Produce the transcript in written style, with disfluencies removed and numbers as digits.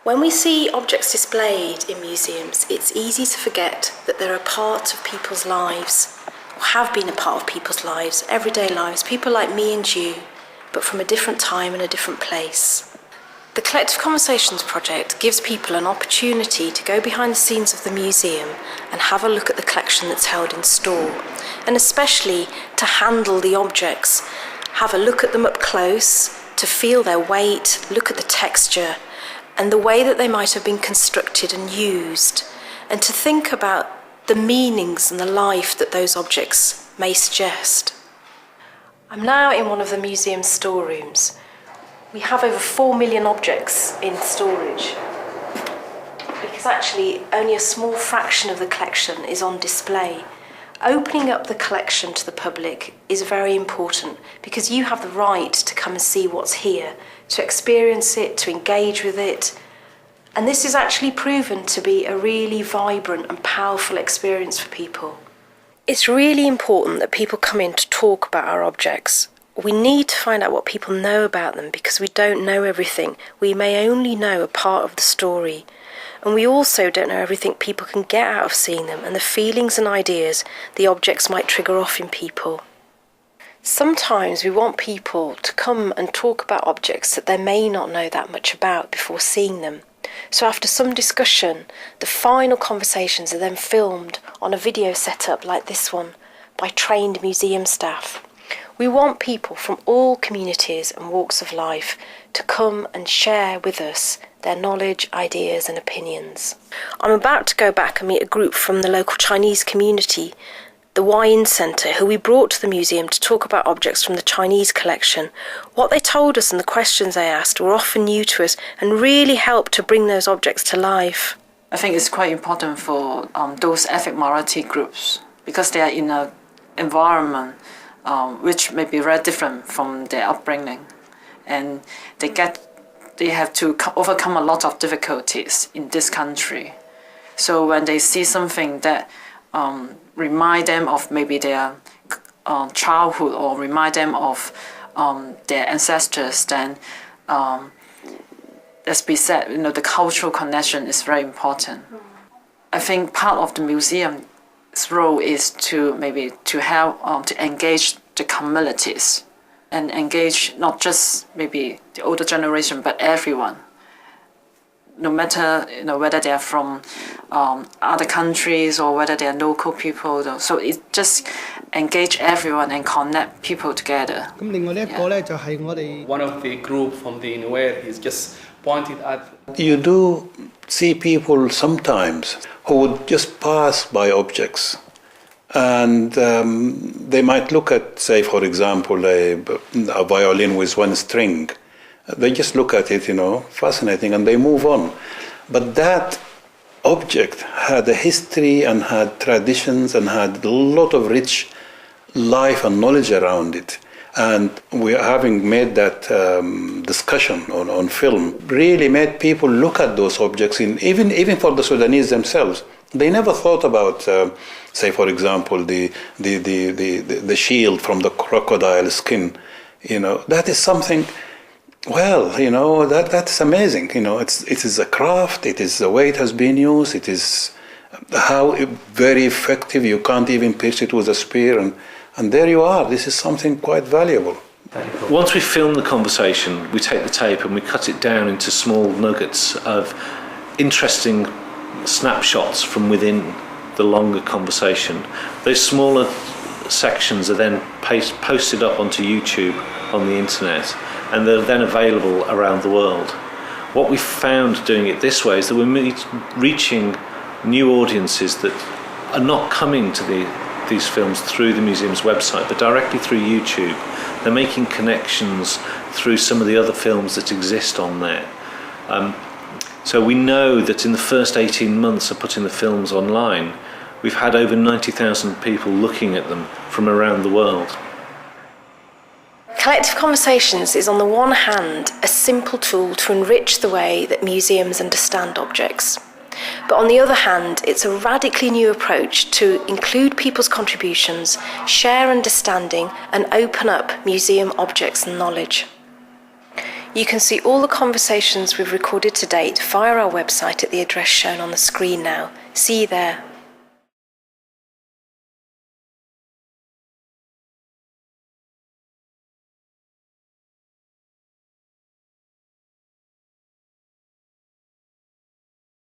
When we see objects displayed in museums, it's easy to forget that they're a part of people's lives, or have been a part of people's lives, everyday lives, people like me and you, but from a different time and a different place. The Collective Conversations project gives people an opportunity to go behind the scenes of the museum and have a look at the collection that's held in store, and especially to handle the objects, have a look at them up close, to feel their weight, look at the texture, and the way that they might have been constructed and used, and to think about the meanings and the life that those objects may suggest. I'm now in one of the museum's storerooms. We have over 4 million objects in storage, because actually only a small fraction of the collection is on display. Opening up the collection to the public is very important, because you have the right to come and see what's here, to experience it, to engage with it. And this is actually proven to be a really vibrant and powerful experience for people. It's really important that people come in to talk about our objects. We need to find out what people know about them, because we don't know everything. We may only know a part of the story. And we also don't know everything people can get out of seeing them, and the feelings and ideas the objects might trigger off in people. Sometimes we want people to come and talk about objects that they may not know that much about before seeing them. So after some discussion, the final conversations are then filmed on a video setup like this one by trained museum staff. We want people from all communities and walks of life to come and share with us their knowledge, ideas and opinions. I'm about to go back and meet a group from the local Chinese community, the Wine Centre, who we brought to the museum to talk about objects from the Chinese collection. What they told us and the questions they asked were often new to us and really helped to bring those objects to life. I think it's quite important for those ethnic minority groups, because they are in an environment which may be very different from their upbringing, and they have to overcome a lot of difficulties in this country. So when they see something that remind them of maybe their childhood, or remind them of their ancestors, then as we said, the cultural connection is very important. I think part of the museum's role is to help to engage the communities, and engage not just maybe the older generation, but everyone, no matter whether they are from other countries or whether they are local people. So it just engage everyone and connect people together. Yeah. One of the group from the Inware is just pointed at. You do see people sometimes who would just pass by objects, and they might look at, say, for example, a violin with one string. They just look at it, fascinating, and they move on. But that object had a history and had traditions and had a lot of rich life and knowledge around it. And we, having made that discussion on film, really made people look at those objects, even for the Sudanese themselves. They never thought about, say, for example, the shield from the crocodile skin. That is something. Well, that's amazing. It is a craft. It is the way it has been used. It is how very effective. You can't even pierce it with a spear, and there you are. This is something quite valuable. Once we film the conversation, we take the tape and we cut it down into small nuggets of interesting snapshots from within the longer conversation. Those smaller sections are then posted up onto YouTube on the internet, and they're then available around the world. What we found doing it this way is that we're reaching new audiences that are not coming to these films through the museum's website, but directly through YouTube. They're making connections through some of the other films that exist on there. So we know that in the first 18 months of putting the films online, we've had over 90,000 people looking at them from around the world. Collective Conversations is on the one hand a simple tool to enrich the way that museums understand objects. But on the other hand, it's a radically new approach to include people's contributions, share understanding and open up museum objects and knowledge. You can see all the conversations we've recorded to date via our website at the address shown on the screen now. See you there.